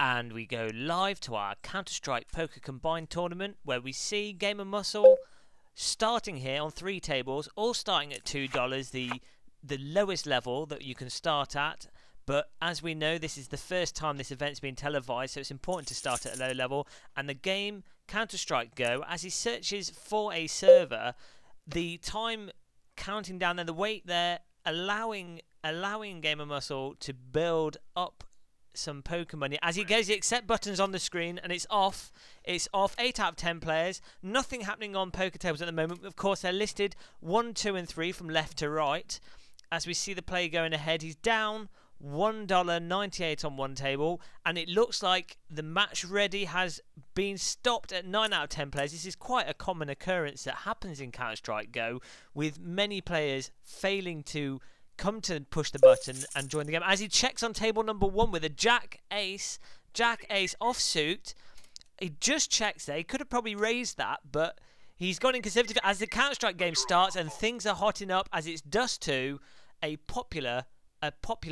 And we go live to our Counter-Strike Poker Combined tournament, where we see Gamer Muscle starting here on 3 tables, all starting at $2, the lowest level that you can start at. But as we know, this is the first time this event's been televised, so it's important to start at a low level. And the game Counter-Strike Go, as he searches for a server, the time counting down there, the wait there, allowing Gamer Muscle to build up some poker money. As he goes, the accept button's on the screen and it's off. It's off. 8 out of 10 players. Nothing happening on poker tables at the moment. Of course, they're listed 1, 2, and 3 from left to right. As we see the player going ahead, he's down $1.98 on one table, and it looks like the match ready has been stopped at 9 out of 10 players. This is quite a common occurrence that happens in Counter-Strike Go, with many players failing to come to push the button and join the game. As he checks on table number 1 with a Jack Ace offsuit, he just checks there. He could have probably raised that, but he's gone in conservative as the Counter-Strike game starts and things are hotting up as it's Dust 2, a popular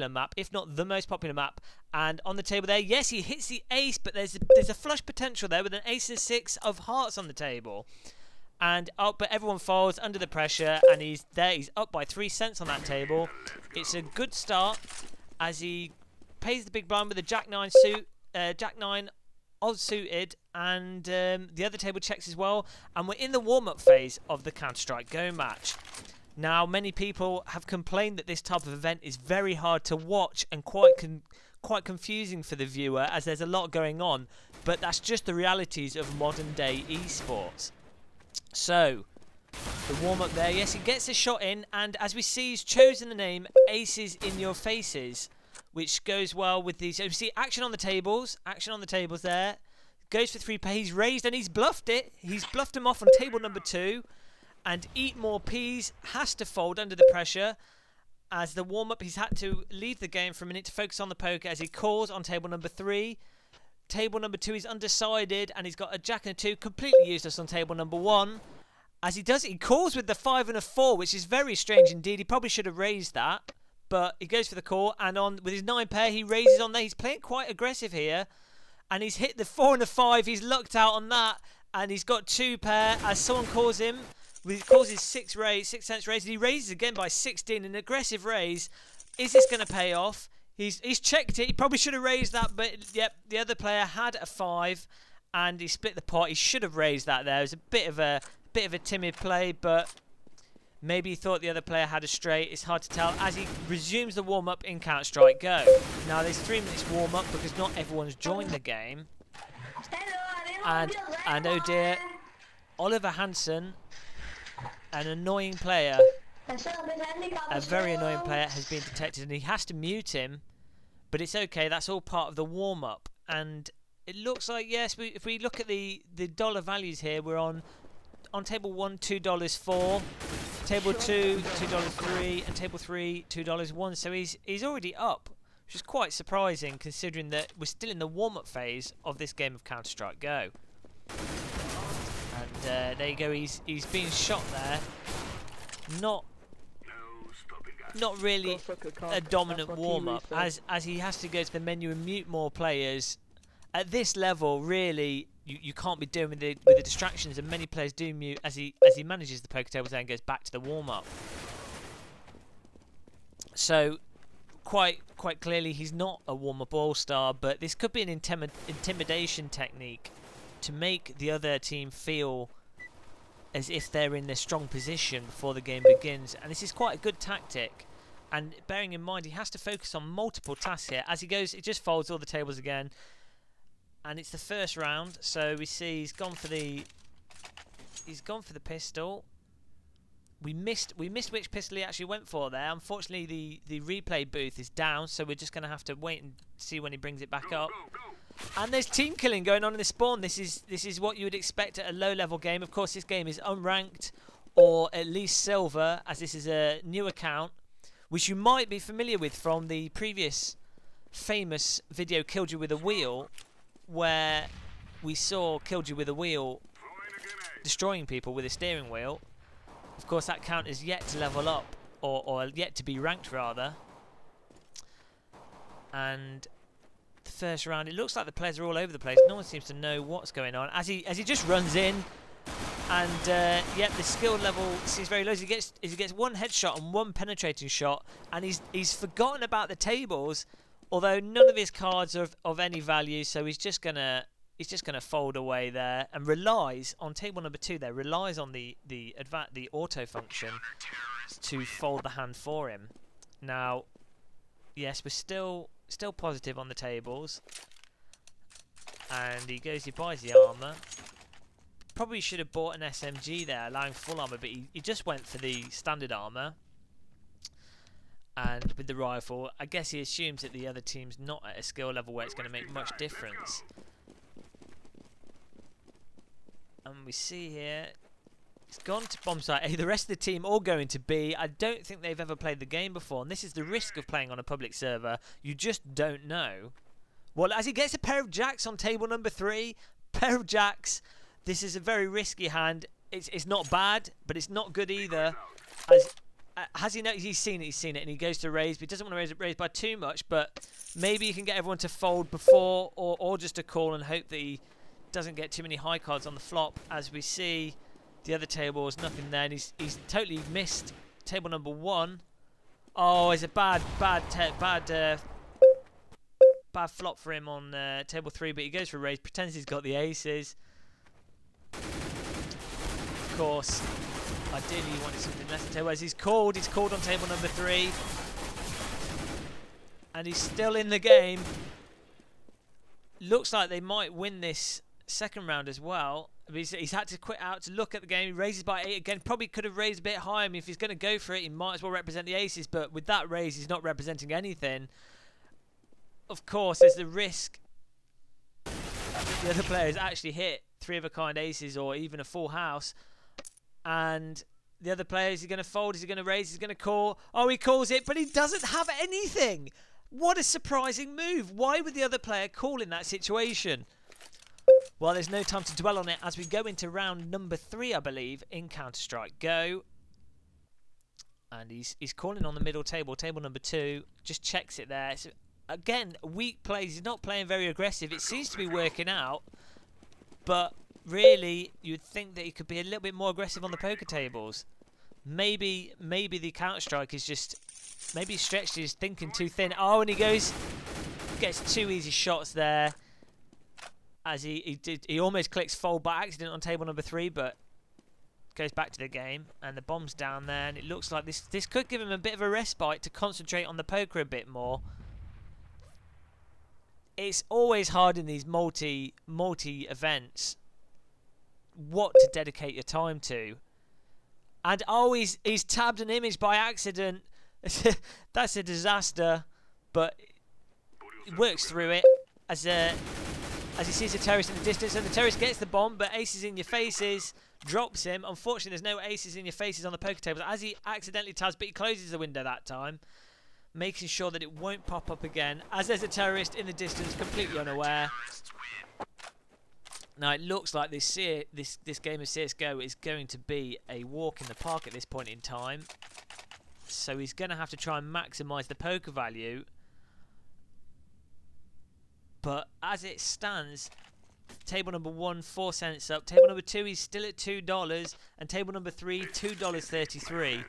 map, if not the most popular map. And on the table there, yes, he hits the ace, but there's a flush potential there with an ace and 6 of hearts on the table. And but everyone falls under the pressure, and he's there. He's up by 3 cents on that table. It's a good start as he pays the big blind with a Jack 9 suit, Jack 9 odd suited, and the other table checks as well. And we're in the warm-up phase of the Counter-Strike Go match. Now, many people have complained that this type of event is very hard to watch and quite confusing for the viewer, as there's a lot going on. But that's just the realities of modern-day esports. So, the warm-up there, yes, he gets a shot in, and as we see, he's chosen the name Aces in Your Faces, which goes well with these. So we see action on the tables there. Goes for 3 pair, he's raised and he's bluffed it. He's bluffed him off on table number 2, and Eat More Peas has to fold under the pressure. As the warm-up, he's had to leave the game for a minute to focus on the poker as he calls on table number 3. Table number 2 is undecided, and he's got a Jack and a 2, completely useless on table number 1. As he does it, he calls with the 5 and a 4, which is very strange indeed. He probably should have raised that, but he goes for the call, and on with his 9 pair, he raises on there. He's playing quite aggressive here, and he's hit the 4 and a 5. He's lucked out on that, and he's got 2 pair as someone calls him. He calls his 6 cents raise, and he raises again by 16, an aggressive raise. Is this going to pay off? He's checked it. He probably should have raised that, but yep, the other player had a 5, and he split the pot. He should have raised that there. It was a bit of a timid play, but maybe he thought the other player had a straight. It's hard to tell as he resumes the warm-up in Counter-Strike Go. Now there's 3 minutes warm-up because not everyone's joined the game, and oh dear, Oliver Hansen, an annoying player. A very annoying player has been detected, and he has to mute him, but it's okay. That's all part of the warm-up, and it looks like, yes, if we look at the dollar values here, we're on table 1 $2.04, table 2 $2.03, and table 3 $2.01. So he's already up, which is quite surprising considering that we're still in the warm-up phase of this game of Counter-Strike Go. And there you go. He's being shot there. Not really a dominant warm-up, as he has to go to the menu and mute more players. At this level, really, you can't be doing with the distractions, and many players do mute as he manages the poker tables and goes back to the warm-up. So, quite clearly, he's not a warm-up all-star, but this could be an intimidation technique to make the other team feel as if they're in a strong position before the game begins, and this is quite a good tactic. And bearing in mind, he has to focus on multiple tasks here. As he goes, he just folds all the tables again, and it's the first round. So we see he's gone for the pistol. We missed which pistol he actually went for there. Unfortunately, the replay booth is down, so we're just going to have to wait and see when he brings it back up. And there's team killing going on in the spawn. This is what you would expect at a low-level game. Of course, this game is unranked, or at least silver, as this is a new account, which you might be familiar with from the previous famous video Killed You With A Wheel, where we saw Killed You With A Wheel destroying people with a steering wheel. Of course, that count is yet to level up, or yet to be ranked rather. And the first round. It looks like the players are all over the place. No one seems to know what's going on as he just runs in. And yep, the skill level seems very low. He gets one headshot and one penetrating shot, and he's forgotten about the tables. Although none of his cards are of any value, so he's just gonna fold away there and relies on table number 2. There relies on the auto function to fold the hand for him. Now, yes, we're still positive on the tables, and he buys the armor. Probably should have bought an SMG there, allowing full armor, but he just went for the standard armor. And with the rifle, I guess he assumes that the other team's not at a skill level where it's going to make much difference. And we see here, it's gone to bomb site A. The rest of the team all going to B. I don't think they've ever played the game before, and this is the risk of playing on a public server. You just don't know. Well, as he gets a pair of jacks on table number 3, pair of jacks. This is a very risky hand. It's not bad, but it's not good either. Has he noticed? He's seen it, and he goes to raise, but he doesn't want to raise by too much. But maybe he can get everyone to fold before, or just to call and hope that he doesn't get too many high cards on the flop. As we see, the other table is nothing there, and he's totally missed table number 1. Oh, it's a bad flop for him on table 3, but he goes for a raise, pretends he's got the aces. Of course, ideally he wanted something less than table. As he's called on table number 3, and he's still in the game. Looks like they might win this second round as well. He's had to quit out to look at the game. He raises by 8 again. Probably could have raised a bit higher. I mean, if he's going to go for it, he might as well represent the aces. But with that raise, he's not representing anything. Of course, there's the risk that the other players actually hit 3 of a kind aces or even a full house. And the other player, is he going to fold? Is he going to raise? Is he going to call? Oh, he calls it, but he doesn't have anything. What a surprising move. Why would the other player call in that situation? Well, there's no time to dwell on it as we go into round number 3, I believe, in Counter-Strike Go. And he's calling on the middle table, table number 2. Just checks it there. So, again, weak plays. He's not playing very aggressive. It seems to be working out. But really, you'd think that he could be a little bit more aggressive on the poker tables. Maybe the Counter-Strike is just... Maybe he's stretched his thinking too thin. Oh, and he gets 2 easy shots there. As he almost clicks fold by accident on table number 3, but goes back to the game, and the bomb's down there, and it looks like this could give him a bit of a respite to concentrate on the poker a bit more. It's always hard in these multi events what to dedicate your time to. And oh, he's tabbed an image by accident. That's a disaster, but he works through it as he sees a terrorist in the distance, and the terrorist gets the bomb, but aces in your faces, drops him. Unfortunately, there's no aces in your faces on the poker tables as he accidentally tabs, but he closes the window that time, making sure that it won't pop up again, as there's a terrorist in the distance, completely unaware. Now, it looks like this game of CSGO is going to be a walk in the park at this point in time. So he's going to have to try and maximise the poker value. But as it stands, table number 1, 4 cents up. Table number 2, he's still at $2. And table number 3, $2.33.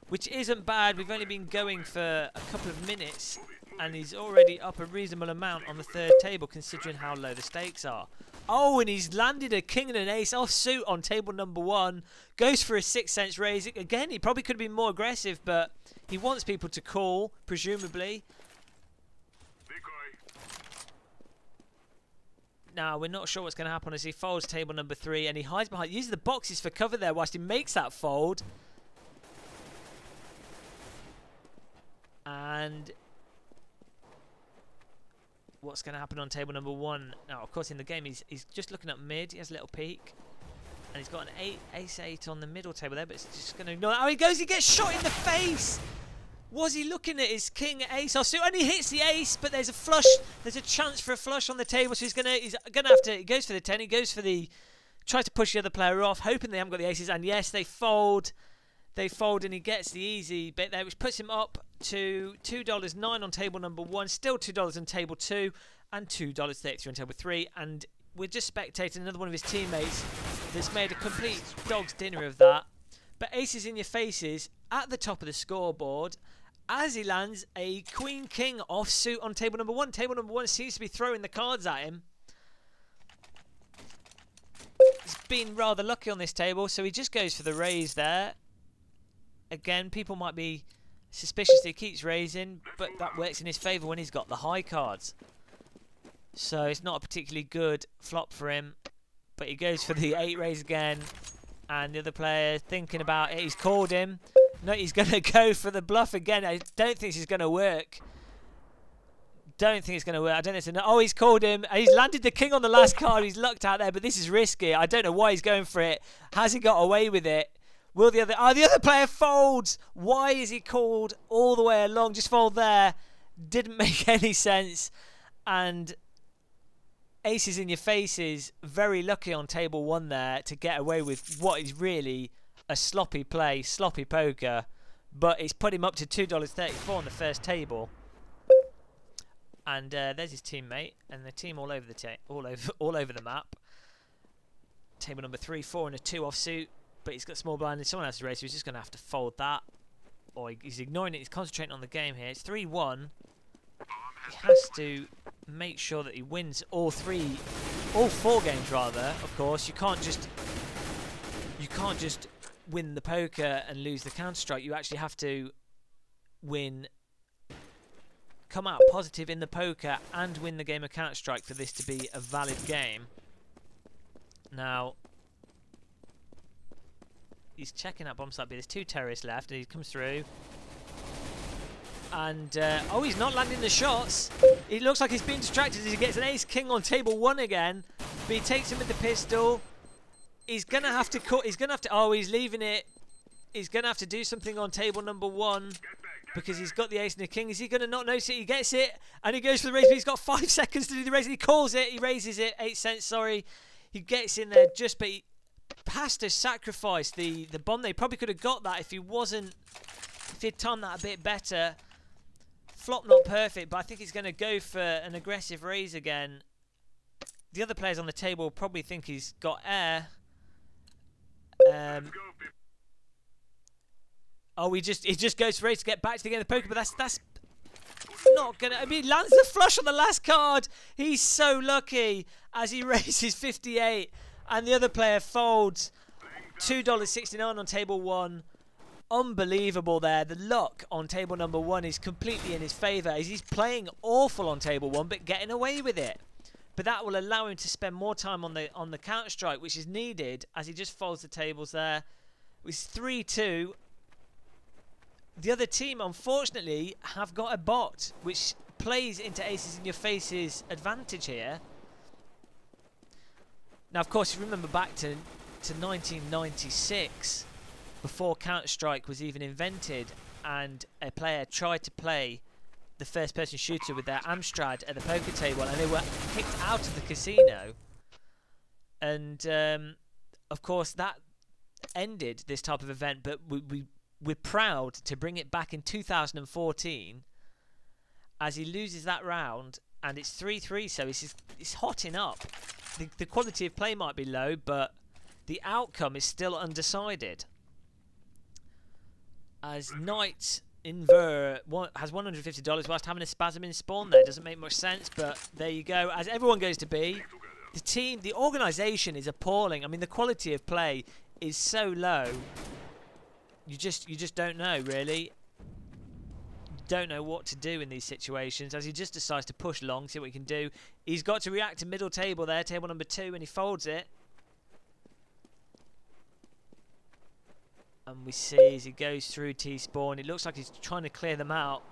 Which isn't bad. We've only been going for a couple of minutes. And he's already up a reasonable amount on the third table, considering how low the stakes are. Oh, and he's landed a king and an ace offsuit on table number 1. Goes for a 6 cents raise. Again, he probably could have been more aggressive, but he wants people to call, presumably. Now, we're not sure what's going to happen as he folds table number 3, and he hides behind, uses the boxes for cover there whilst he makes that fold. And what's going to happen on table number 1? Now, of course, in the game, he's just looking up mid. He has a little peek. And he's got an ace-8 on the middle table there, but it's just going to ignore that. Oh, he goes, he gets shot in the face! Was he looking at his king ace offsuit? And he hits the ace, but there's a flush. There's a chance for a flush on the table, so he's gonna have to. He goes for the 10. He goes for the, tries to push the other player off, hoping they haven't got the aces. And yes, they fold. They fold, and he gets the easy bit there, which puts him up to $2.09 on table number 1. Still $2 on table 2. and $2.33 on table 3. And we're just spectating another one of his teammates that's made a complete dog's dinner of that. But aces in your faces at the top of the scoreboard as he lands a Queen King offsuit on table number 1. Table number 1 seems to be throwing the cards at him. He's been rather lucky on this table, so he just goes for the raise there. Again, people might be suspicious that he keeps raising, but that works in his favour when he's got the high cards. So it's not a particularly good flop for him, but he goes for the 8 raise again, and the other player thinking about it, he's called him. No, he's going to go for the bluff again. I don't think this is going to work. Don't think it's going to work. I don't think it's oh, he's called him. He's landed the king on the last card. He's lucked out there, but this is risky. I don't know why he's going for it. Has he got away with it? Will the other... Oh, the other player folds. Why is he called all the way along? Just fold there. Didn't make any sense. And aces in your faces. Very lucky on table 1 there to get away with what is really a sloppy play, sloppy poker. But it's put him up to $2.34 on the first table. And there's his teammate, and the team all over the map. Table number 3, 4 and a 2 offsuit, but he's got small blind and someone else to raise, so he's just going to have to fold that. Or he's ignoring it, he's concentrating on the game here. It's 3-1. He has to make sure that he wins all 4 games rather, of course. You can't just win the poker and lose the Counter-Strike. You actually have to come out positive in the poker and win the game of Counter-Strike for this to be a valid game. Now, he's checking out bomb site B. There's 2 terrorists left, and he comes through. And, oh, he's not landing the shots. It looks like he's being distracted as he gets an ace-king on table 1 again. But he takes him with the pistol. He's going to have to cut. He's going to have to... Oh, he's leaving it. He's going to have to do something on table number 1. Because he's got the ace and the king. Is he going to not notice it? He gets it. And he goes for the raise. But he's got 5 seconds to do the raise. And he calls it. He raises it. 8 cents, sorry. He gets in there just... But he has to sacrifice the bomb. They probably could have got that if he wasn't... If he'd timed that a bit better. Flop not perfect. But I think he's going to go for an aggressive raise again. The other players on the table probably think he's got air. Oh, he just goes for raise to get back to the game of poker, but that's not gonna... I mean, he lands the flush on the last card. He's so lucky as he raises 58, and the other player folds. $2.69 on table 1. Unbelievable there. The luck on table number 1 is completely in his favour as he's playing awful on table 1, but getting away with it. But that will allow him to spend more time on the Counter-Strike, which is needed as he just folds the tables there. It's 3-2. The other team, unfortunately, have got a bot, which plays into aces in your face's advantage here. Now, of course, you remember back to 1996, before Counter-Strike was even invented, and a player tried to play the first-person shooter with their Amstrad at the poker table, and they were kicked out of the casino. And, of course, that ended this type of event, but we're proud to bring it back in 2014 as he loses that round, and it's 3-3, so it's hotting up. The quality of play might be low, but the outcome is still undecided. As Knight in Ver has $150 whilst having a spasm in spawn there. Doesn't make much sense, but there you go. As everyone goes to B, the team, the organisation is appalling. I mean, the quality of play is so low. You just don't know, really. Don't know what to do in these situations as he just decides to push long, see what he can do. He's got to react to middle table there, table number 2, and he folds it. And we see as he goes through T-spawn, it looks like he's trying to clear them out,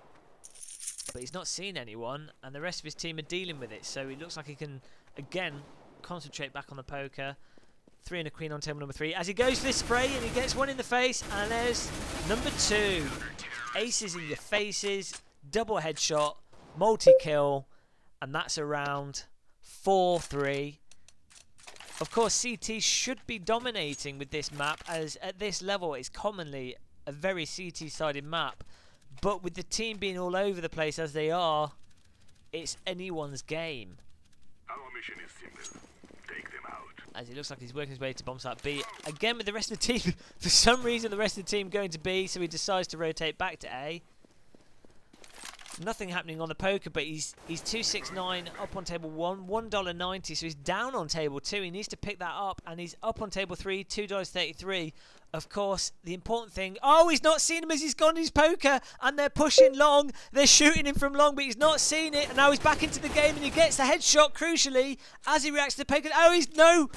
but he's not seen anyone, and the rest of his team are dealing with it. So it looks like he can again concentrate back on the poker. 3 and a queen on table number 3 as he goes for this spray, and he gets one in the face, and there's number 2. Aces in your faces, double headshot, multi-kill, and that's around 4-3. Of course, CT should be dominating with this map, as at this level it's commonly a very CT-sided map. But with the team being all over the place as they are, it's anyone's game. Our mission is simple. Take them out. As it looks like he's working his way to bomb site B. Again with the rest of the team. For some reason the rest of the team going to B, so he decides to rotate back to A. Nothing happening on the poker, but he's 269 up on table 1, $1.90, so he's down on table 2. He needs to pick that up, and he's up on table 3, $2.33. Of course, the important thing... Oh, he's not seen him as he's gone his poker, and they're pushing long. They're shooting him from long, but he's not seen it, and now he's back into the game, and he gets the headshot, crucially, as he reacts to the poker. Oh, he's... No!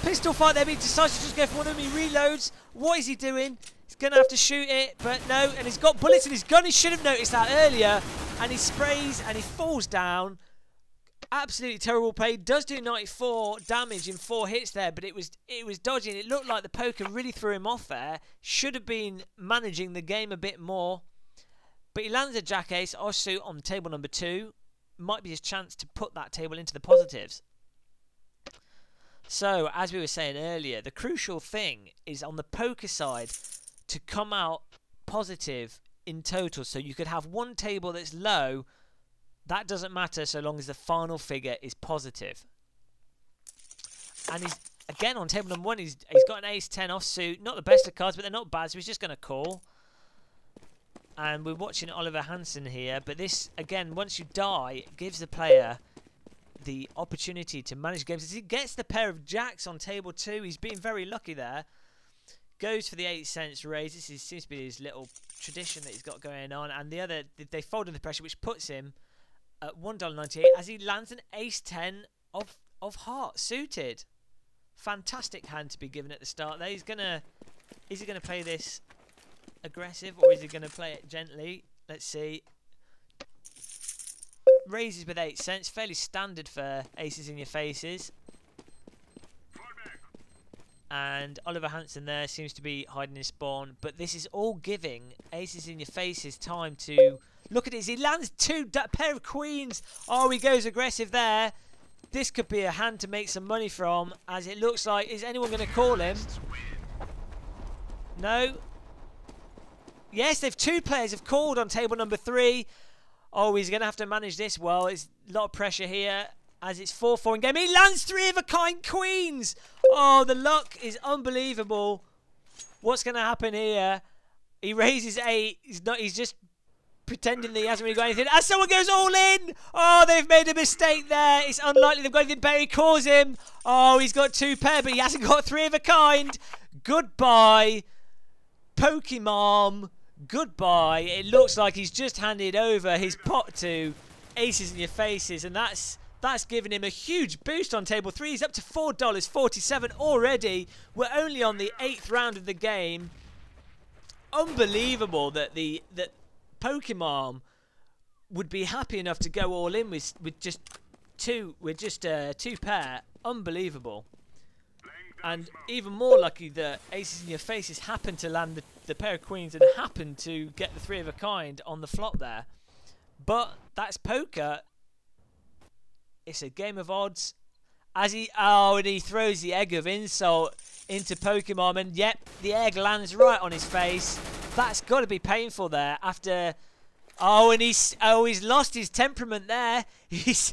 Pistol fight there, but he decides to just go for one of them. He reloads. What is he doing? He's going to have to shoot it, but no. And he's got bullets in his gun. He should have noticed that earlier. And he sprays and he falls down. Absolutely terrible play. Does do 94 damage in 4 hits there, but it was dodgy. And it looked like the poker really threw him off there. Should have been managing the game a bit more. But he lands a jack ace offsuit on table number 2. Might be his chance to put that table into the positives. So, as we were saying earlier, the crucial thing is on the poker side to come out positive in total. So you could have one table that's low. That doesn't matter so long as the final figure is positive. And he's, again, on table number 1, he's got an ace-10 offsuit. Not the best of cards, but they're not bad, so he's just going to call. And we're watching Oliver Hansen here. But this, again, once you die, it gives the player the opportunity to manage games. As he gets the pair of jacks on table 2, he's been very lucky there. Goes for the 8 cents raise. This seems to be his little tradition that he's got going on. And the other, they fold under pressure, which puts him at $1.98 as he lands an ace-10 of hearts suited. Fantastic hand to be given at the start there. Is he gonna play this aggressive, or is he gonna play it gently? Let's see. Raises with 8 cents, fairly standard for aces in your faces. And Oliver Hansen there seems to be hiding his spawn, but this is all giving aces in your faces time to look at it. He lands that pair of queens. Oh, he goes aggressive there. This could be a hand to make some money from, as it looks like. Is anyone going to call him? No. Yes, they've 2 players have called on table number 3. Oh, he's going to have to manage this well. It's a lot of pressure here as it's 4-4 in game. He lands 3 of a kind queens. Oh, the luck is unbelievable. What's going to happen here? He raises 8. He's just pretending that he hasn't really got anything. As someone goes all in. Oh, they've made a mistake there. It's unlikely they've got anything better. He calls him. Oh, he's got 2 pair, but he hasn't got 3 of a kind. Goodbye, Pokemon. Goodbye. It looks like he's just handed over his pot to aces in your faces, and that's given him a huge boost on table 3. He's up to $4.47 already. We're only on the 8th round of the game. Unbelievable that Pokemon would be happy enough to go all in with just 2 pair. Unbelievable. And even more lucky that aces in your faces happened to land the pair of queens and happened to get the 3 of a kind on the flop there. But that's poker. It's a game of odds. And he throws the egg of insult into Pokemon, and yep, the egg lands right on his face. That's got to be painful there after... Oh, and he's lost his temperament there. He's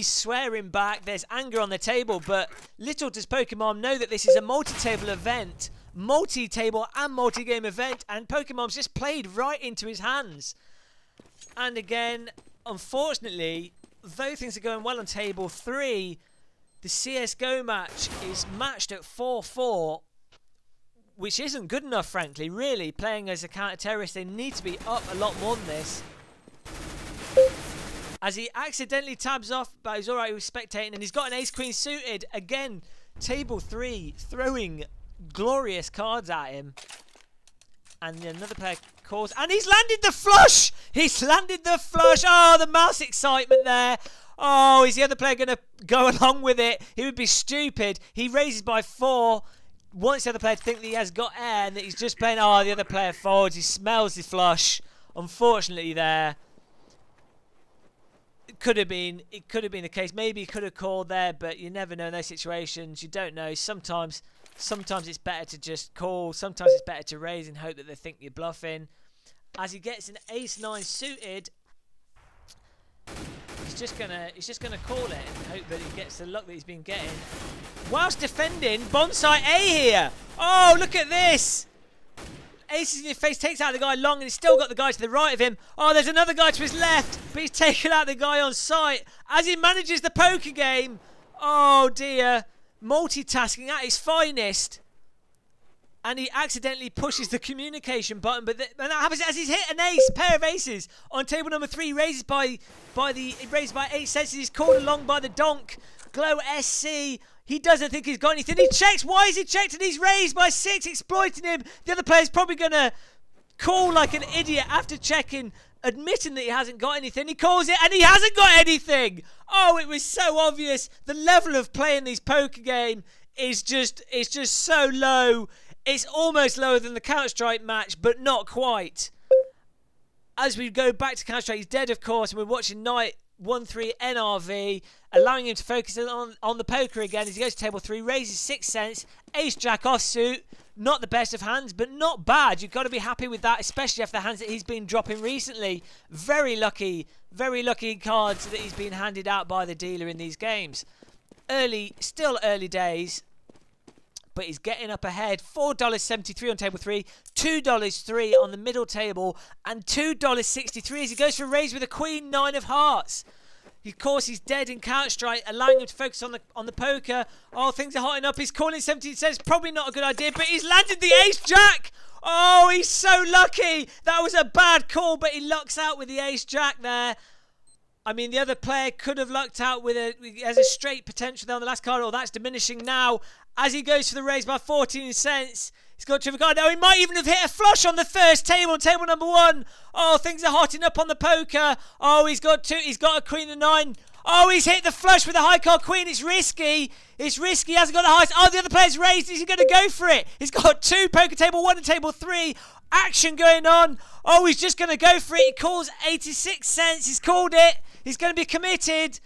swearing back. There's anger on the table, but little does Pokemon know that this is a multi-table event, multi-table and multi-game event, and Pokemon's just played right into his hands. And again, unfortunately, though things are going well on table 3, the CSGO match is matched at 4-4. Which isn't good enough, frankly. Really, playing as a counter-terrorist, they need to be up a lot more than this. As he accidentally tabs off, but he's alright with spectating, and he's got an ace-queen suited. Again, table 3, throwing glorious cards at him. And another player calls, and he's landed the flush! He's landed the flush! Oh, the mouse excitement there. Oh, is the other player going to go along with it? He would be stupid. He raises by 4. Wants the other player to think that he has got air and that he's just playing. Oh, the other player folds. He smells the flush. Unfortunately, there. It could have been the case. Maybe he could have called there, but you never know in those situations. You don't know. Sometimes it's better to just call. Sometimes it's better to raise and hope that they think you're bluffing. As he gets an ace-9 suited, he's just gonna call it and hope that he gets the luck that he's been getting. Whilst defending, Bonsai A here. Oh, look at this. Aces in your face, takes out the guy long, and he's still got the guy to the right of him. Oh, there's another guy to his left, but he's taken out the guy on sight as he manages the poker game. Oh dear, multitasking at his finest. And he accidentally pushes the communication button, but and that happens as he's hit an ace, pair of aces on table number 3, raised by 8 cents. He's called along by the donk. Glow SC. He doesn't think he's got anything. He checks. Why is he checked? And he's raised by 6, exploiting him. The other player's probably gonna call like an idiot after checking, admitting that he hasn't got anything. He calls it, and he hasn't got anything. Oh, it was so obvious. The level of play in this poker game is just so low. It's almost lower than the Counter-Strike match, but not quite. As we go back to Counter-Strike, he's dead, of course, and we're watching Knight 1-3 NRV, allowing him to focus on the poker again as he goes to table 3, raises 6 cents, ace-jack offsuit. Not the best of hands, but not bad. You've got to be happy with that, especially after the hands that he's been dropping recently. Very lucky cards that he's been handed out by the dealer in these games. Still early days. But he's getting up ahead. $4.73 on table 3, $2.03 on the middle table, and $2.63 as he goes for a raise with a queen 9 of hearts. Of course, he's dead in Counter-Strike, allowing him to focus on the poker. Oh, things are hotting up. He's calling 17 cents. Probably not a good idea, but he's landed the ace-jack. Oh, he's so lucky. That was a bad call, but he lucks out with the ace-jack there. I mean, the other player could have lucked out with has a straight potential there on the last card. Oh, that's diminishing now as he goes for the raise by 14 cents. He's got to regard. Oh, he might even have hit a flush on the first table, table number 1. Oh, things are hotting up on the poker. Oh, he's got a queen of 9. Oh, he's hit the flush with a high card queen. It's risky. It's risky. He hasn't got the highest. Oh, the other player's raised. Is he going to go for it? He's got 2, poker table 1 and table 3. Action going on. Oh, he's just going to go for it. He calls 86 cents. He's called it. He's going to be committed.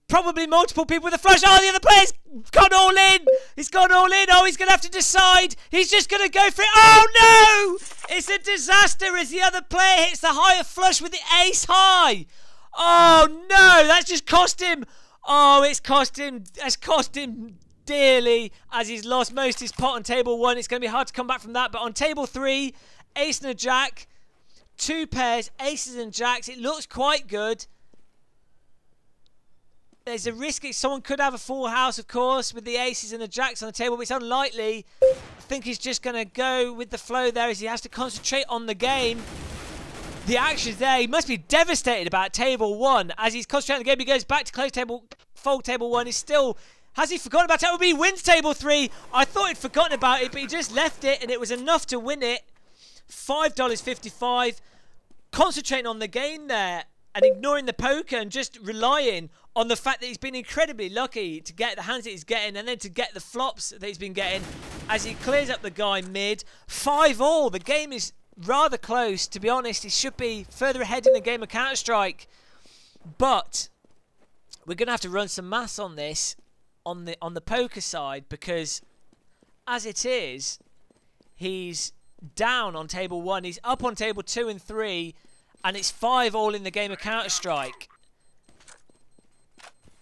Probably multiple people with a flush. Oh, the other player's gone all in. He's gone all in. Oh, he's going to have to decide. He's just going to go for it. Oh, no! It's a disaster as the other player hits the higher flush with the ace high. Oh, no! That's just cost him. Oh, it's cost him dearly as he's lost most of his pot on table 1. It's going to be hard to come back from that. But on table 3, ace and a jack. 2 pairs, aces and jacks. It looks quite good. There's a risk that someone could have a full house, of course, with the aces and the jacks on the table, but it's unlikely. I think he's just going to go with the flow there as he has to concentrate on the game. The action's there. He must be devastated about table 1. As he's concentrating on the game, he goes back to close table, fold table 1. He's still... Has he forgotten about table B? He wins table 3. I thought he'd forgotten about it, but he just left it, and it was enough to win it. $5.55. Concentrating on the game there and ignoring the poker and just relying on the fact that he's been incredibly lucky to get the hands that he's getting and then to get the flops that he's been getting as he clears up the guy mid. 5-all. The game is rather close, to be honest. He should be further ahead in the game of Counter-Strike. But we're going to have to run some maths on this on the poker side, because as it is, he's down on table 1. He's up on table 2 and 3, and it's 5-all in the game of Counter-Strike.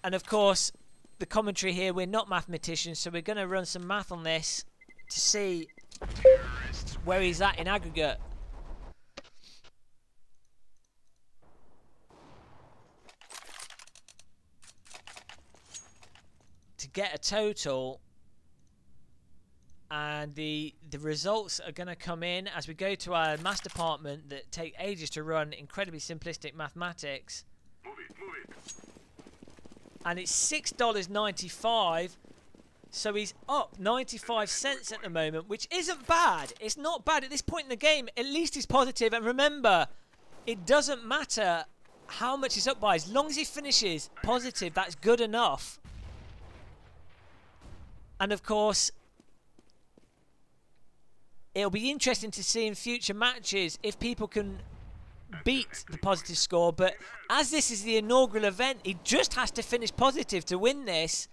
And of course, the commentary here, we're not mathematicians, so we're going to run some math on this to see where he's at in aggregate. To get a total, and the results are going to come in as we go to our math department that take ages to run incredibly simplistic mathematics. Move it. And it's $6.95, so he's up 95 cents at the moment, which isn't bad. It's not bad at this point in the game. At least he's positive. And remember, it doesn't matter how much he's up by. As long as he finishes positive, that's good enough. And of course, it'll be interesting to see in future matches if people can beat the positive score. But as this is the inaugural event, he just has to finish positive to win this,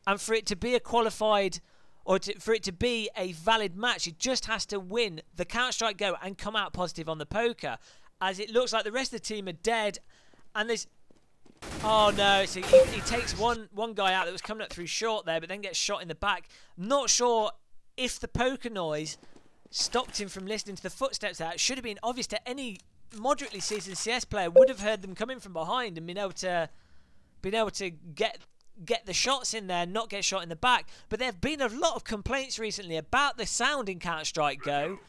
and for it to be a qualified, or for it to be a valid match, he just has to win the Counter-Strike Go and come out positive on the poker, as it looks like the rest of the team are dead. And there's Oh no, so he takes one guy out that was coming up through short there, but then gets shot in the back. Not sure if the poker noise stopped him from listening to the footsteps out. It should have been obvious to any moderately seasoned CS player. Would have heard them coming from behind and been able to get the shots in there, not get shot in the back. But there have been a lot of complaints recently about the sound in Counter-Strike Go,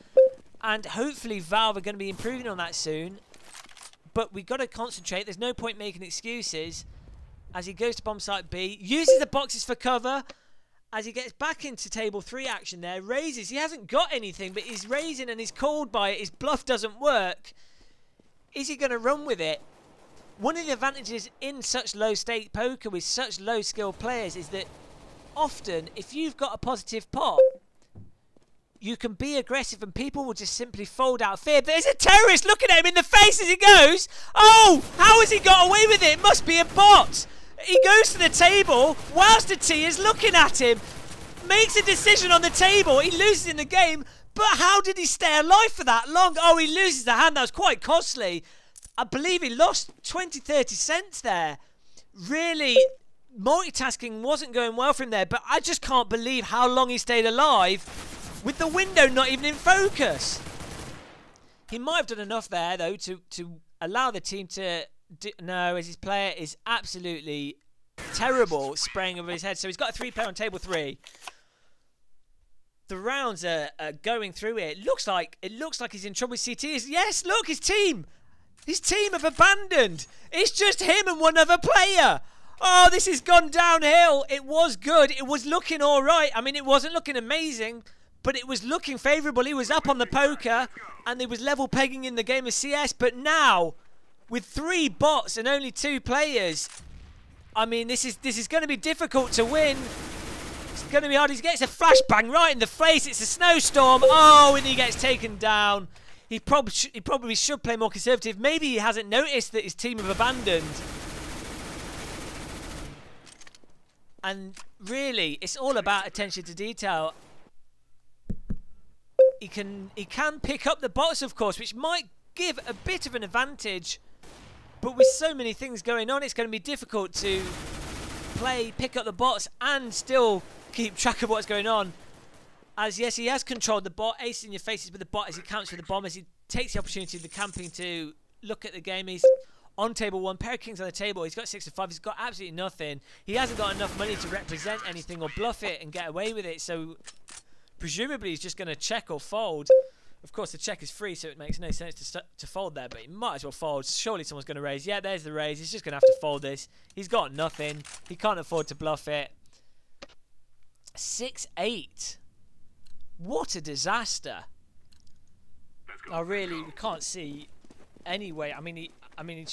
and hopefully Valve are going to be improving on that soon. But we've got to concentrate. There's no point making excuses. As he goes to bomb site B, uses the boxes for cover. As he gets back into table 3 action there, raises. He hasn't got anything, but he's raising and he's called by it. His bluff doesn't work. Is he going to run with it? One of the advantages in such low-stake poker with such low-skill players is that often, if you've got a positive pot, you can be aggressive and people will just simply fold out of fear. There's a terrorist looking at him in the face as he goes. Oh, how has he got away with it? It must be a bot. He goes to the table whilst the T is looking at him. Makes a decision on the table. He loses in the game. But how did he stay alive for that long? Oh, he loses the hand. That was quite costly. I believe he lost 20, 30 cents there. Really, multitasking wasn't going well for him there. But I just can't believe how long he stayed alive with the window not even in focus. He might have done enough there, though, to allow the team to... No, as his player is absolutely terrible, spraying over his head. So he's got a 3-player on table 3. The rounds are going through it. It looks like he's in trouble with CT. Yes, look, his team have abandoned. It's just him and one other player. Oh, this has gone downhill. It was good. It was looking all right. I mean, it wasn't looking amazing, but it was looking favourable. He was up on the poker, and there was level pegging in the game of CS. But now, with 3 bots and only 2 players, I mean, this is going to be difficult to win. It's going to be hard. He gets a flashbang right in the face. It's a snowstorm. Oh, and he gets taken down. He probably should play more conservative. Maybe he hasn't noticed that his team have abandoned. And really, it's all about attention to detail. He can pick up the bots, of course, which might give a bit of an advantage. But with so many things going on, it's going to be difficult to pick up the bots and still keep track of what's going on. As yes, he has controlled the bot, ace in your faces with the bot as he counts for the bomb, as he takes the opportunity of the camping to look at the game. He's on table 1, pair of kings on the table. He's got 6 to 5. He's got absolutely nothing. He hasn't got enough money to represent anything or bluff it and get away with it. So presumably he's just going to check or fold. Of course, the check is free, so it makes no sense to fold there, but he might as well fold. Surely someone's going to raise. Yeah, there's the raise. He's just going to have to fold this. He's got nothing. He can't afford to bluff it. 6-8. What a disaster. Oh, really, we can't see any way. I mean,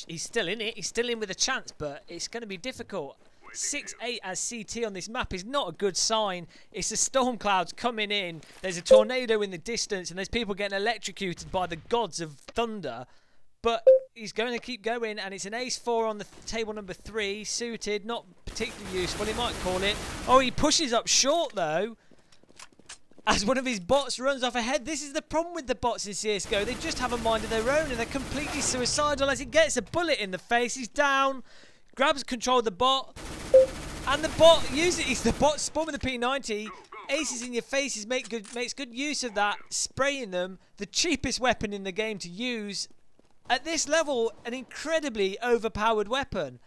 he's still in it. He's still in with a chance, but it's going to be difficult. 6-8 as CT on this map is not a good sign. It's the storm clouds coming in. There's a tornado in the distance, and there's people getting electrocuted by the gods of thunder. But he's going to keep going, and it's an ace-4 on the table number 3, suited, not particularly useful, he might call it. Oh, he pushes up short, though, as one of his bots runs off ahead. This is the problem with the bots in CSGO. They just have a mind of their own, and they're completely suicidal. As he gets a bullet in the face, he's down, grabs control of the bot, and the bot uses it. He's the bot spawn with the P90. Aces in your faces makes good use of that, spraying them. The cheapest weapon in the game to use. At this level, an incredibly overpowered weapon.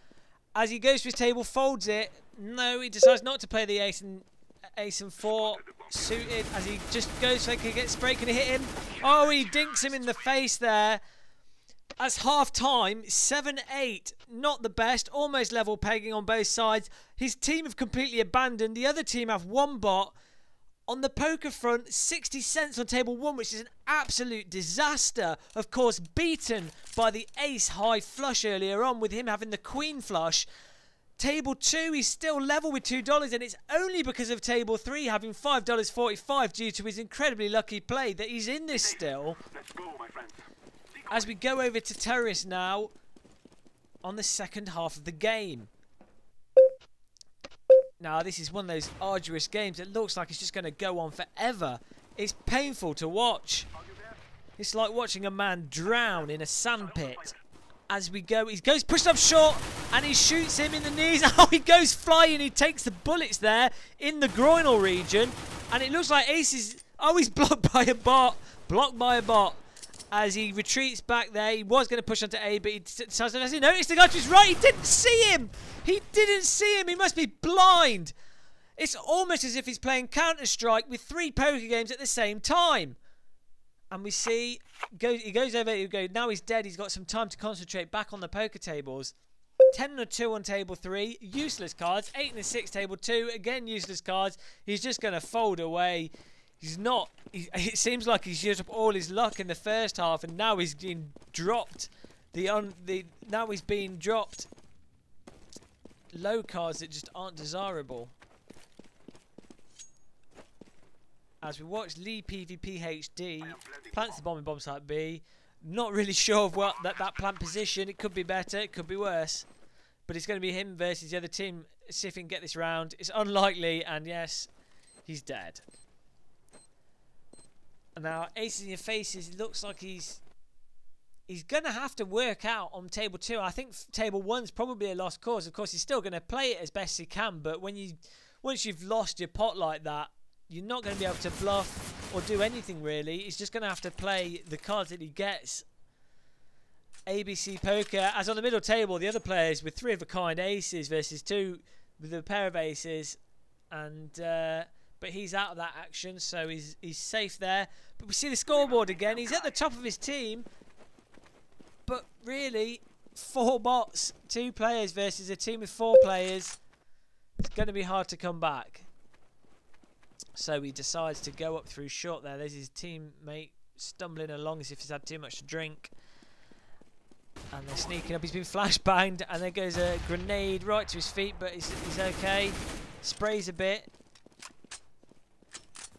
As he goes to his table, folds it. No, he decides not to play the ace and 4 suited, as he just goes so he can get sprayed. Can he hit him? Oh, he dinks him in the face there. As half time, 7-8, not the best, almost level pegging on both sides. His team have completely abandoned. The other team have 1 bot. On the poker front, 60 cents on table 1, which is an absolute disaster. Of course, beaten by the ace high flush earlier on, with him having the queen flush. Table 2, he's still level with $2, and it's only because of table 3 having $5.45 due to his incredibly lucky play that he's in this still. Let's go, my friends. As we go over to Terrorist now on the second half of the game. Now, this is one of those arduous games. It looks like it's just going to go on forever. It's painful to watch. It's like watching a man drown in a sandpit. As we go, he goes pushed up short. And he shoots him in the knees. Oh, he goes flying. He takes the bullets there in the groinal region. And it looks like Ace is... Oh, he's blocked by a bot. Blocked by a bot. As he retreats back there. He was going to push onto A, but he decides... Has he noticed the guy to his right? He didn't see him. He didn't see him. He must be blind. It's almost as if he's playing Counter-Strike with 3 poker games at the same time. And we see... He goes over... Now he's dead. He's got some time to concentrate back on the poker tables. 10 and a 2 on table 3, useless cards. 8 and a 6 table 2, again useless cards. He's just going to fold away. He's not. It seems like he's used up all his luck in the first half, and now he's being dropped. Now he's being dropped low cards that just aren't desirable. As we watch Lee PvP HD plants the bomb in bomb site B. Not really sure of what that plant position. It could be better, it could be worse. But it's going to be him versus the other team. See if he can get this round. It's unlikely, and yes, he's dead. And now aces in your faces. It looks like he's going to have to work out on table 2. I think table 1's probably a lost cause. Of course, he's still going to play it as best he can. But once you've lost your pot like that, you're not going to be able to bluff or do anything really. He's just going to have to play the cards that he gets. ABC Poker, as on the middle table, the other players with 3 of a kind aces versus 2 with a pair of aces, and but he's out of that action, so he's safe there. But we see the scoreboard again. He's at the top of his team, but really 4 bots, 2 players versus a team with 4 players. It's going to be hard to come back. So he decides to go up through short there. There's his teammate stumbling along as if he's had too much to drink. And they're sneaking up. He's been flashbanged, and there goes a grenade right to his feet, but he's okay. Sprays a bit.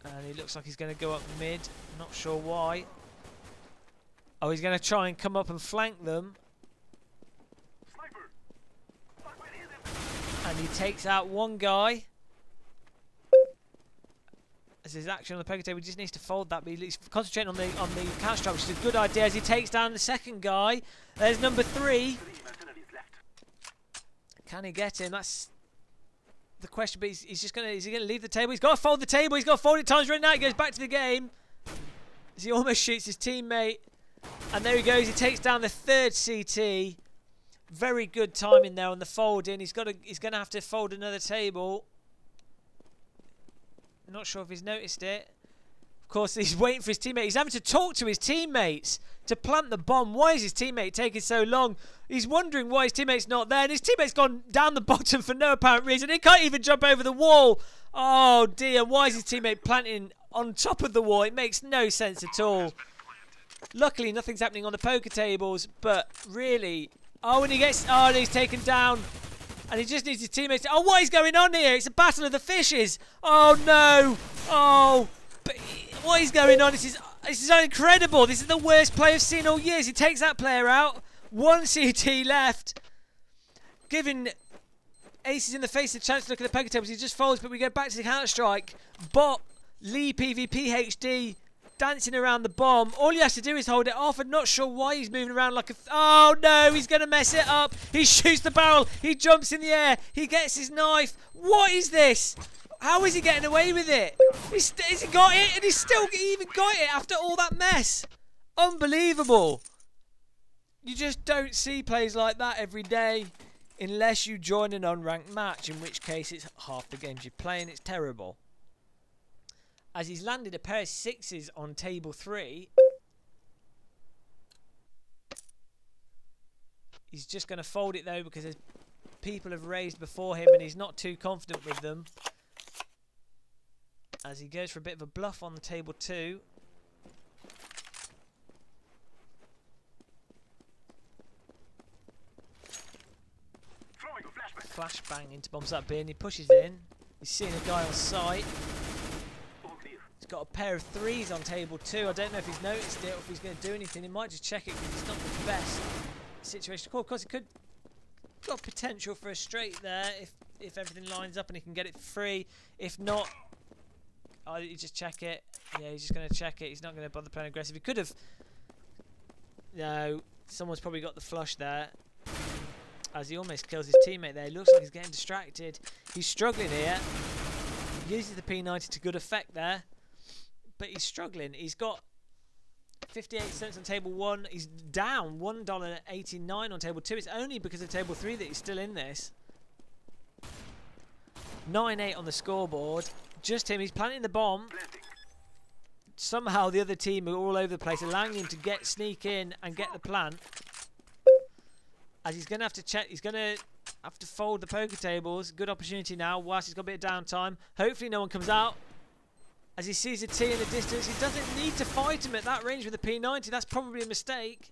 And he looks like he's going to go up mid. Not sure why. Oh, he's going to try and come up and flank them. And he takes out one guy. As his action on the poker table, he just needs to fold that, but he's concentrating on the counter strike, which is a good idea as he takes down the second guy. There's number 3. Can he get him? That's the question. But he's just gonna. Is he gonna leave the table? He's got to fold the table. He's got to fold it times right now. He goes back to the game as he almost shoots his teammate, and there he goes. He takes down the 3rd CT. Very good timing there on the folding. He's gonna have to fold another table. Not sure if he's noticed it. Of course, he's waiting for his teammate. He's having to talk to his teammates to plant the bomb. Why is his teammate taking so long? He's wondering why his teammate's not there. And his teammate's gone down the bottom for no apparent reason. He can't even jump over the wall. Oh, dear. Why is his teammate planting on top of the wall? It makes no sense at all. Luckily, nothing's happening on the poker tables. But really... Oh, and he gets... Oh, and he's taken down... And he just needs his teammates to... Oh, what is going on here? It's a battle of the fishes. Oh, no. Oh. But what is going on? This is incredible. This is the worst play I've seen all years. He takes that player out. 1 CT left. Giving aces in the face a chance to look at the poker tables. He just folds, but we go back to the Counter-Strike. Bot, Lee PvP HD, dancing around the bomb. All he has to do is hold it off. I'm not sure why he's moving around like a... Oh, no, he's going to mess it up. He shoots the barrel. He jumps in the air. He gets his knife. What is this? How is he getting away with it? Has he got it? And he even got it after all that mess. Unbelievable. You just don't see plays like that every day unless you join an unranked match, in which case it's half the games you play and it's terrible. As he's landed a pair of 6s on table 3. He's just going to fold it though because people have raised before him and he's not too confident with them. As he goes for a bit of a bluff on the table 2. Flashbang into bombs up B and he pushes in. He's seeing a guy on site. He's got a pair of 3s on table 2. I don't know if he's noticed it or if he's going to do anything. He might just check it because it's not the best situation. Of course, he could got potential for a straight there if everything lines up and he can get it for free. If not, you just check it. Yeah, he's just going to check it. He's not going to bother playing aggressive. He could have... No, someone's probably got the flush there. as he almost kills his teammate there. He looks like he's getting distracted. He's struggling here. Uses the P90 to good effect there, but he's struggling. He's got 58 cents on table 1. He's down $1.89 on table 2. It's only because of table 3 that he's still in this. 9-8 on the scoreboard. Just him. He's planting the bomb. Somehow the other team are all over the place, allowing him to sneak in and get the plant. As he's going to have to check. He's going to have to fold the poker tables. Good opportunity now whilst he's got a bit of downtime. Hopefully no one comes out. As he sees a T in the distance, he doesn't need to fight him at that range with the P90. That's probably a mistake.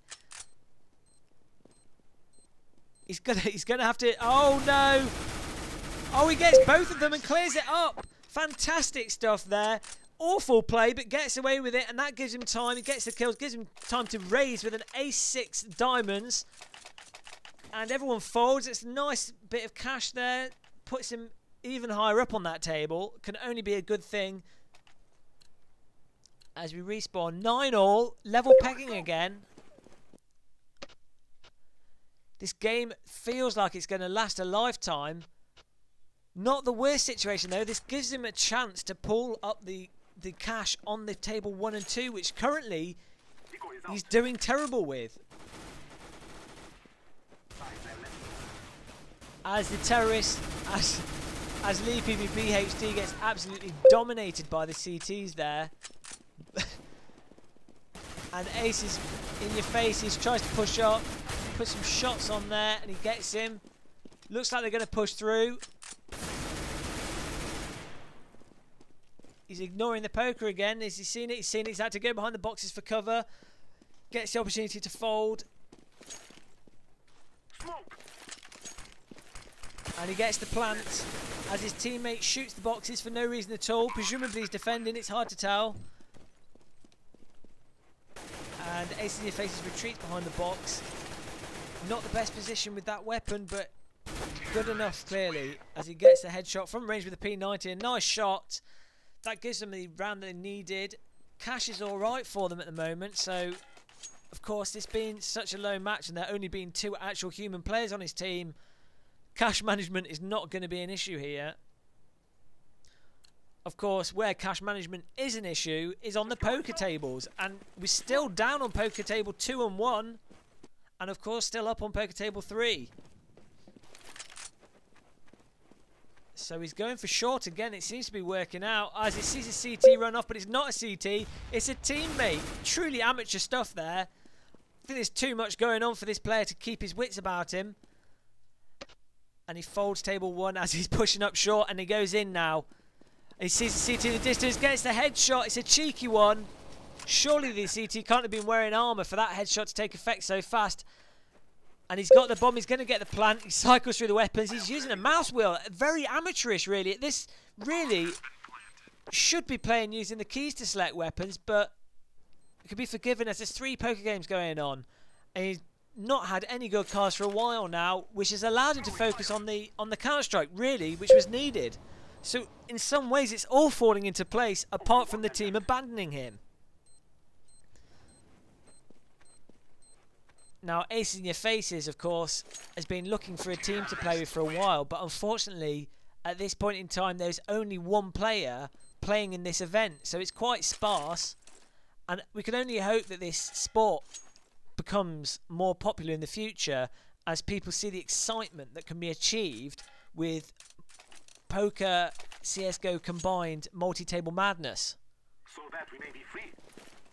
He's gonna have to. Oh no! Oh, he gets both of them and clears it up. Fantastic stuff there. Awful play, but gets away with it, and that gives him time. He gets the kills, gives him time to raise with an ace-6 diamonds, and everyone folds. It's a nice bit of cash there. Puts him even higher up on that table. Can only be a good thing. As we respawn, 9-all, level pegging again. This game feels like it's going to last a lifetime. Not the worst situation though. This gives him a chance to pull up the cash on the table 1 and 2, which currently he's doing terrible with. As the terrorist, as Lee PvP HD gets absolutely dominated by the CTs there. And Ace is in your face. He tries to push up, put some shots on there, and he gets him. Looks like they're going to push through. He's ignoring the poker again. Has he seen it? He's seen it. He's had to go behind the boxes for cover. Gets the opportunity to fold. And he gets the plant as his teammate shoots the boxes for no reason at all. Presumably he's defending. It's hard to tell. And Ace in your face retreats behind the box. Not the best position with that weapon, but good enough clearly as he gets the headshot from range with the P90. A nice shot. That gives them the round they needed. Cash is alright for them at the moment, so of course this being such a low match and there only being 2 actual human players on his team, cash management is not going to be an issue here. Of course, where cash management is an issue is on the poker tables, and we're still down on poker table 2 and 1, and of course still up on poker table 3. So he's going for short again. It seems to be working out as he sees a CT run off, but it's not a CT. It's a teammate. Truly amateur stuff there. I think there's too much going on for this player to keep his wits about him. And he folds table 1 as he's pushing up short, and he goes in now. And he sees the CT in the distance, gets the headshot. It's a cheeky one. Surely the CT can't have been wearing armour for that headshot to take effect so fast. And he's got the bomb. He's going to get the plant. He cycles through the weapons. He's using a mouse wheel. Very amateurish, really. This really should be playing using the keys to select weapons, but it could be forgiven as there's 3 poker games going on. And he's not had any good cards for a while now, which has allowed him to focus on the Counter-Strike, really, which was needed. So in some ways, it's all falling into place, apart from the team abandoning him. Now, Ace in Your Faces, of course, has been looking for a team to play with for a while, but unfortunately, at this point in time, there's only 1 player playing in this event, so it's quite sparse, and we can only hope that this sport becomes more popular in the future as people see the excitement that can be achieved with poker, CSGO combined multi-table madness. So that we may be free.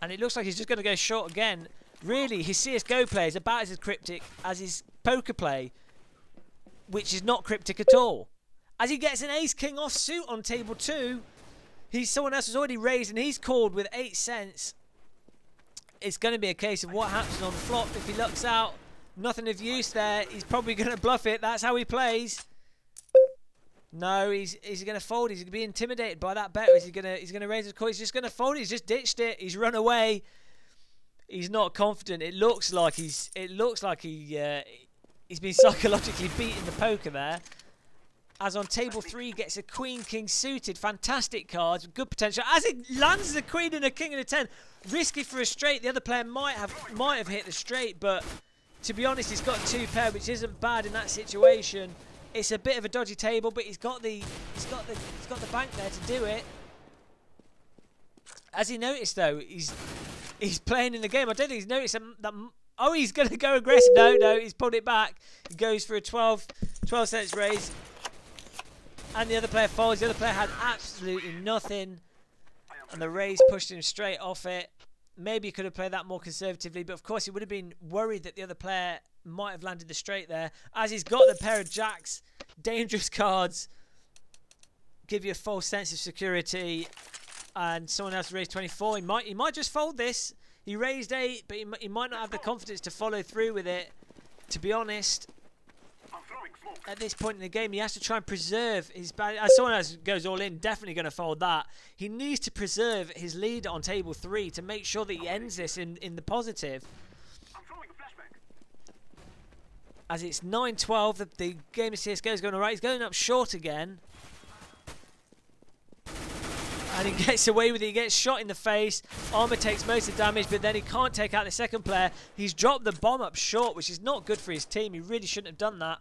And it looks like he's just going to go short again. Really, his CSGO play is about as cryptic as his poker play, which is not cryptic at all. As he gets an ace-king offsuit on table 2, someone else has already raised and he's called with 8 cents. It's going to be a case of what happens on the flop. If he lucks out, nothing of use there. He's probably going to bluff it. That's how he plays. No, he's going to fold. He's going to be intimidated by that bet. Or is he going to raise his call? He's just going to fold. He's just ditched it. He's run away. He's not confident. It looks like he's been psychologically beaten the poker there. As on table 3 gets a queen king suited, fantastic cards, good potential. As it lands a queen and a king and a 10, risky for a straight. The other player might have hit the straight, but To be honest, he's got 2 pair, which isn't bad in that situation. It's a bit of a dodgy table, but he's got the bank there to do it. Has he noticed though? He's playing in the game. I don't think he's noticed that. Oh, he's going to go aggressive. No, he's pulled it back. He goes for a 12 cents raise. And the other player folds. The other player had absolutely nothing. And the raise pushed him straight off it. Maybe he could have played that more conservatively. But of course, he would have been worried that the other player might have landed the straight there. As he's got the pair of jacks. Dangerous cards. Give you a false sense of security. And someone else raised 24. He might just fold this. He raised 8, but he might not have the confidence to follow through with it. To be honest, at this point in the game, he has to try and preserve his balance. As someone else goes all in, definitely going to fold that. He needs to preserve his lead on table 3 to make sure that he ends this in the positive. As it's 9-12, the game of CSGO is going all right. He's going up short again. And he gets away with it. He gets shot in the face. Armour takes most of the damage, but then he can't take out the second player. He's dropped the bomb up short, which is not good for his team. He really shouldn't have done that.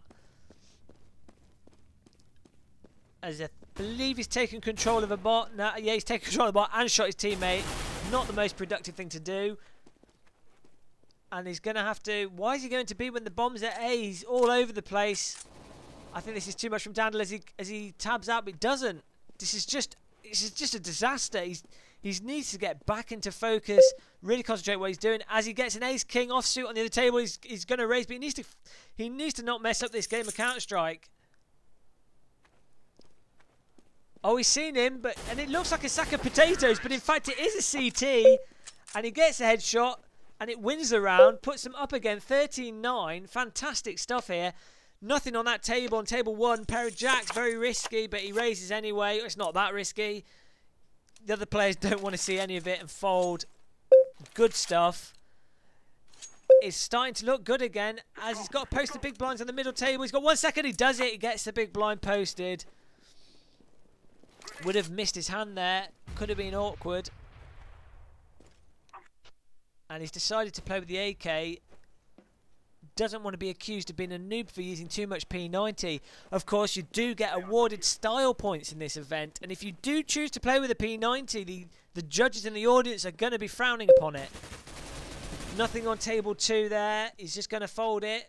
As I believe he's taken control of a bot. No, yeah, he's taken control of a bot and shot his teammate. Not the most productive thing to do. And he's going to have to... Why is he going to B when the bomb's at A? He's all over the place. I think this is too much from Dandel as he tabs out, but he doesn't. This is just a disaster. He needs to get back into focus, really concentrate what he's doing. As he gets an ace king offsuit on the other table, he's going to raise, but he needs to not mess up this game of Counter-Strike. Oh, he's seen him, and it looks like a sack of potatoes, but in fact it is a CT, and he gets a headshot, and it wins the round, puts them up again, 13-9. Fantastic stuff here. Nothing on that table. On table 1, pair of jacks, very risky, but he raises anyway. It's not that risky. The other players don't want to see any of it and fold. Good stuff. It's starting to look good again as he's got to post the big blinds on the middle table. He's got 1 second. He does it. He gets the big blind posted. Would have missed his hand there. Could have been awkward. And he's decided to play with the AK. Doesn't want to be accused of being a noob for using too much P90. Of course, you do get awarded style points in this event, and if you do choose to play with a P90, the judges in the audience are going to be frowning upon it. Nothing on table 2 there. He's just going to fold it.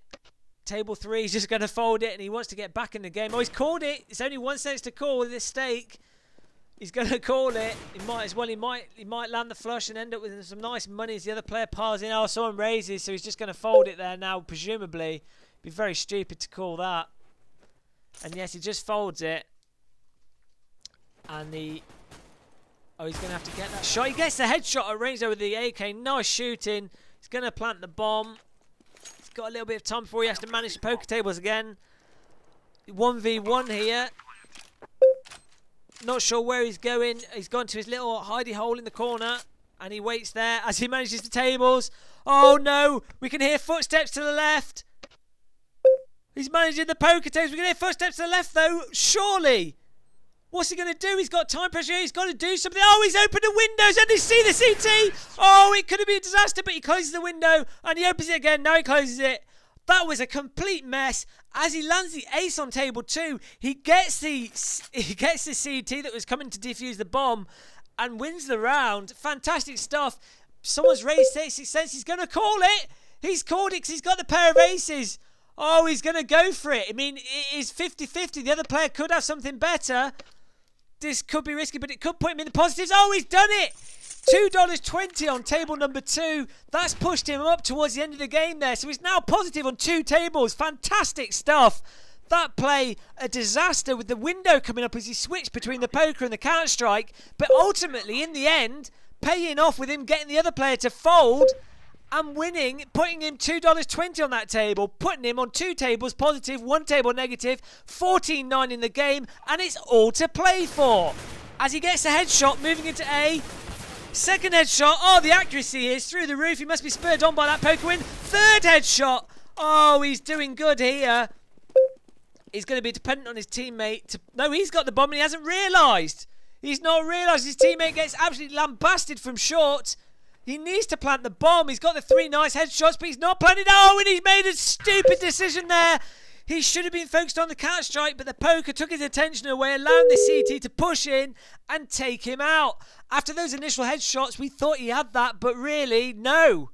Table 3, he's just going to fold it, and he wants to get back in the game. Oh, he's called it. It's only 1 cent to call with this stake. He's going to call it. He might as well. He might land the flush and end up with some nice money as the other player piles in. Oh, someone raises, so he's just going to fold it there now, presumably. It'd be very stupid to call that. And yes, he just folds it. And oh, he's going to have to get that shot. He gets the headshot at range over the AK. Nice shooting. He's going to plant the bomb. He's got a little bit of time before he has to manage the poker tables again. 1v1 here. Not sure where he's going. He's gone to his little hidey hole in the corner. And he waits there as he manages the tables. Oh no! We can hear footsteps to the left. He's managing the poker tables. We can hear footsteps to the left though. Surely! What's he going to do? He's got time pressure here. He's got to do something. Oh, he's opened the windows and he's seen the CT. Oh, it could have been a disaster, but he closes the window and he opens it again. Now he closes it. That was a complete mess. As he lands the ace on table 2, he gets the CT that was coming to defuse the bomb and wins the round. Fantastic stuff. Someone's raised 36 cents. He's going to call it. He's called it because he's got the pair of aces. Oh, he's going to go for it. I mean, it is 50-50. The other player could have something better. This could be risky, but it could put him in the positives. Oh, he's done it. $2.20 on table number 2. That's pushed him up towards the end of the game there. So he's now positive on 2 tables. Fantastic stuff. That play, a disaster with the window coming up as he switched between the poker and the Counter-Strike. But ultimately, in the end, paying off with him getting the other player to fold and winning, putting him $2.20 on that table, putting him on 2 tables positive, 1 table negative, 14-9 in the game, and it's all to play for. As he gets a headshot, moving into A. Second headshot. Oh, the accuracy is through the roof. He must be spurred on by that poker win. Third headshot. Oh, he's doing good here. He's going to be dependent on his teammate. No, he's got the bomb and he hasn't realised. He's not realised his teammate gets absolutely lambasted from short. He needs to plant the bomb. He's got the 3 nice headshots, but he's not planting. Oh, and he's made a stupid decision there. He should have been focused on the counter-strike, but the poker took his attention away, allowing the CT to push in and take him out. After those initial headshots, we thought he had that, but really, no.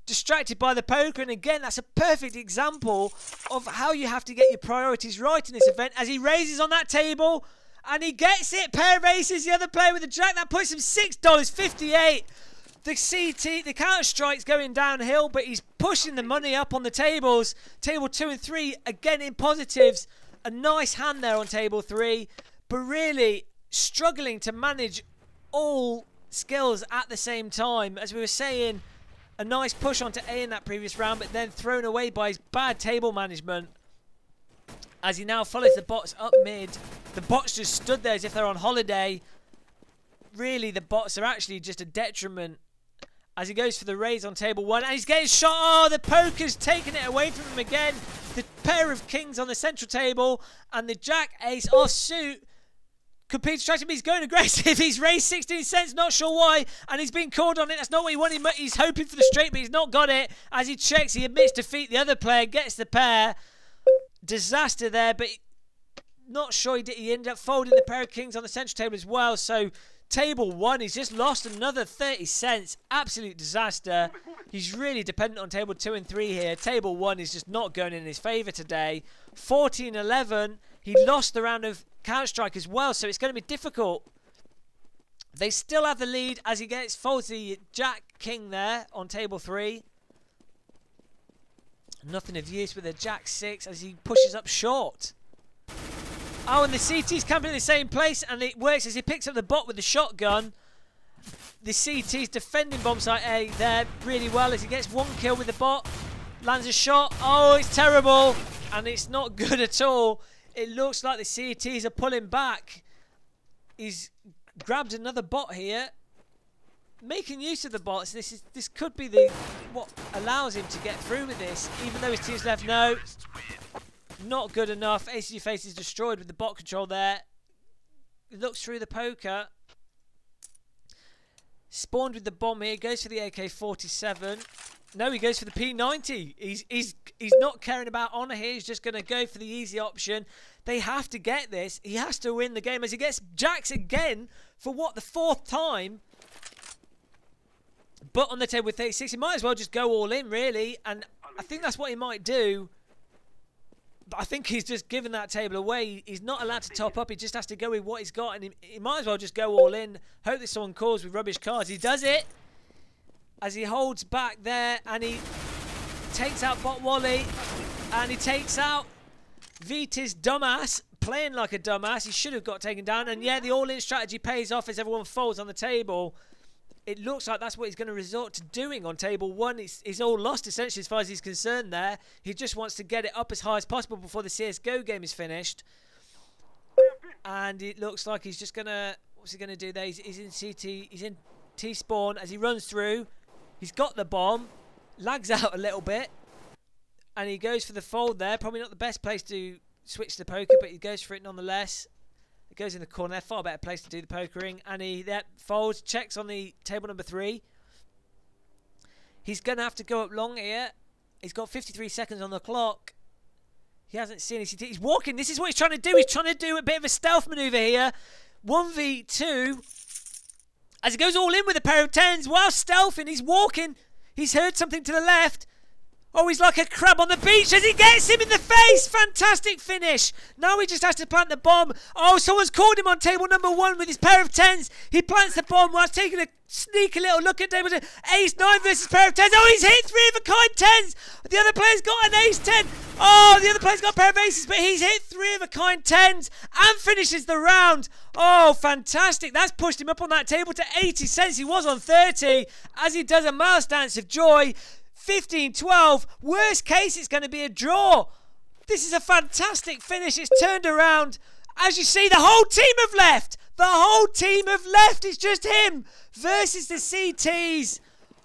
Distracted by the poker, and again, that's a perfect example of how you have to get your priorities right in this event. As he raises on that table, and he gets it. Pair of aces, the other player with the jack. That puts him $6.58. The CT, the counter-strike's going downhill, but he's pushing the money up on the tables. Table 2 and 3, again in positives. A nice hand there on table 3, but really struggling to manage all skills at the same time. As we were saying, a nice push onto A in that previous round, but then thrown away by his bad table management. As he now follows the bots up mid. The bots just stood there as if they're on holiday. Really, the bots are actually just a detriment. As he goes for the raise on table 1, and he's getting shot. Oh, the poker's taking it away from him again. The pair of kings on the central table, and the jack ace off suit. Complete distraction, but he's going aggressive. He's raised 16 cents, not sure why, and he's been called on it. That's not what he wanted. He's hoping for the straight, but he's not got it. As he checks, he admits defeat. The other player gets the pair. Disaster there, but not sure he did. He ended up folding the pair of kings on the central table as well. So table 1, he's just lost another 30 cents. Absolute disaster. He's really dependent on table 2 and 3 here. Table 1 is just not going in his favour today. 14-11. He lost the round of Counter-Strike as well, so it's going to be difficult. They still have the lead as he folds the jack king there on table 3. Nothing of use with a jack 6 as he pushes up short. Oh, and the CT's camping in the same place, and it works as he picks up the bot with the shotgun. The CT's defending bomb site A there really well as he gets 1 kill with the bot. Lands a shot. Oh, it's terrible, and it's not good at all. It looks like the CTs are pulling back. He's grabbed another bot here, making use of the bots. This could be what allows him to get through with this, even though his team's left. No, not good enough. ACG face is destroyed with the bot control there. Looks through the poker. Spawned with the bomb here. Goes for the AK-47. No, he goes for the P90. He's not caring about honour here. He's just going to go for the easy option. They have to get this. He has to win the game as he gets jacks again for what, the 4th time. But on the table with 36, he might as well just go all in, really. And I think that's what he might do. But I think he's just given that table away. He's not allowed to top up. He just has to go with what he's got. And he might as well just go all in. Hope that someone calls with rubbish cards. He does it. As he holds back there, and he takes out Bot Wally, and he takes out Vita's dumbass, playing like a dumbass. He should have got taken down, and yeah, the all-in strategy pays off as everyone folds on the table. It looks like that's what he's going to resort to doing on table 1. He's all lost, essentially, as far as he's concerned there. He just wants to get it up as high as possible before the CSGO game is finished. And it looks like he's just going to... What's he going to do there? He's in CT. He's in T-spawn as he runs through. He's got the bomb, lags out a little bit, and he goes for the fold there. Probably not the best place to switch the poker, but he goes for it nonetheless. It goes in the corner there, far better place to do the pokering, and he folds, checks on the table number 3. He's going to have to go up long here. He's got 53 seconds on the clock. He hasn't seen his CT. He's walking. This is what he's trying to do. He's trying to do a bit of a stealth maneuver here. 1v2. As he goes all in with a pair of 10s while stealthing, he's walking. He's heard something to the left. Oh, he's like a crab on the beach as he gets him in the face. Fantastic finish. Now he just has to plant the bomb. Oh, someone's called him on table number 1 with his pair of 10s. He plants the bomb whilst taking a sneaky little look at table 2. Ace 9 versus pair of 10s. Oh, he's hit 3 of a kind 10s. The other player's got an ace 10. Oh, the other player's got a pair of aces, but he's hit 3 of a kind 10s and finishes the round. Oh, fantastic. That's pushed him up on that table to 80 cents. He was on 30 as he does a mouse dance of joy. 15-12. Worst case, it's going to be a draw. This is a fantastic finish. It's turned around. As you see, the whole team have left. The whole team have left. It's just him versus the CTs.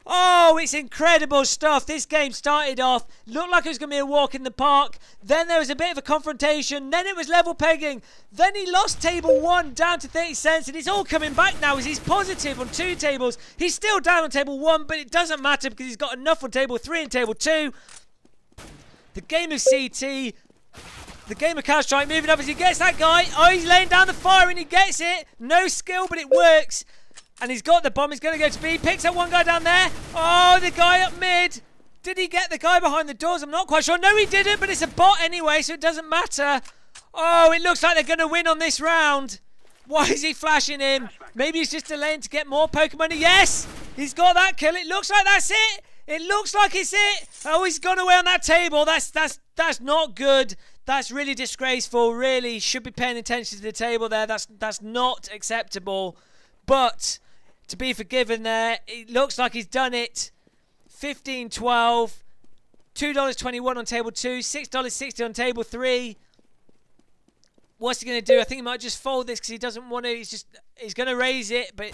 Oh, it's incredible stuff. This game started off, looked like it was going to be a walk in the park. Then there was a bit of a confrontation. Then it was level pegging. Then he lost table 1 down to 30 cents. And it's all coming back now as he's positive on 2 tables. He's still down on table 1, but it doesn't matter because he's got enough on table 3 and table 2. The game of CT, the game of Counter-Strike moving up as he gets that guy. Oh, he's laying down the fire and he gets it. No skill, but it works. And he's got the bomb. He's going to go to B. Picks up one guy down there. Oh, the guy up mid. Did he get the guy behind the doors? I'm not quite sure. No, he didn't, but it's a bot anyway, so it doesn't matter. Oh, it looks like they're going to win on this round. Why is he flashing him? Maybe he's just delaying to get more Pokemon. Yes, he's got that kill. It looks like that's it. It looks like it's it. Oh, he's gone away on that table. That's not good. That's really disgraceful. Really should be paying attention to the table there. That's not acceptable. But to be forgiven there, it looks like he's done it. 15.12, $2.21 on table 2, $6.60 on table 3. What's he going to do? I think he might just fold this because he doesn't want to. He's going to raise it, but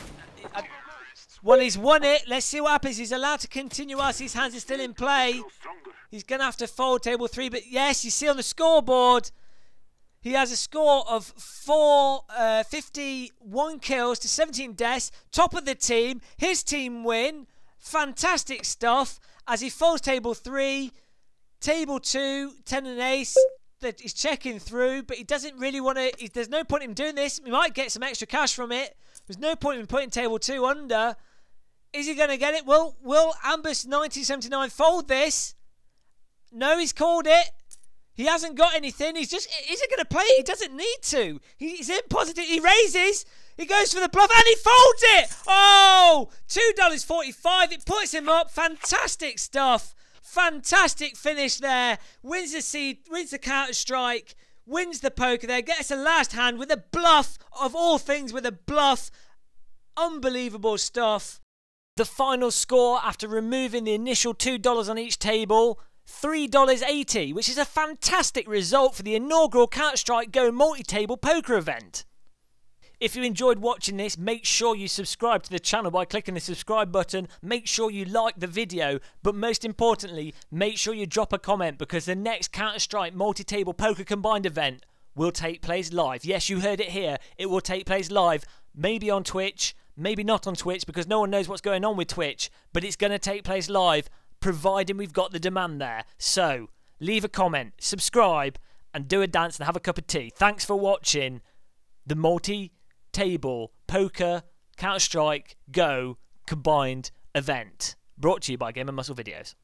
well, he's won it. Let's see what happens. He's allowed to continue us. His hands are still in play. He's going to have to fold table 3, but yes, you see on the scoreboard, he has a score of 51 kills to 17 deaths. Top of the team. His team win. Fantastic stuff. As he folds table 3. Table 2. 10 and ace. That he's checking through. But he doesn't really want to. There's no point in him doing this. He might get some extra cash from it. There's no point in putting table 2 under. Is he going to get it? Will Ambus 1979 fold this? No, he's called it. He hasn't got anything. Is he going to play it? He doesn't need to. He's in positive. He raises. He goes for the bluff and he folds it. Oh, $2.45. It puts him up. Fantastic stuff. Fantastic finish there. Wins the seed. Wins the Counter-Strike. Wins the poker there. Gets a last hand with a bluff. Of all things, with a bluff. Unbelievable stuff. The final score after removing the initial $2 on each table. $3.80, which is a fantastic result for the inaugural Counter-Strike Go multi-table poker event. If you enjoyed watching this, make sure you subscribe to the channel by clicking the subscribe button. Make sure you like the video, but most importantly, make sure you drop a comment because the next Counter-Strike multi-table poker combined event will take place live. Yes, you heard it here. It will take place live, maybe on Twitch, maybe not on Twitch because no one knows what's going on with Twitch, but it's going to take place live, providing we've got the demand there. So, leave a comment, subscribe, and do a dance and have a cup of tea. Thanks for watching the multi-table poker Counter-Strike Go combined event. Brought to you by Game & Muscle Videos.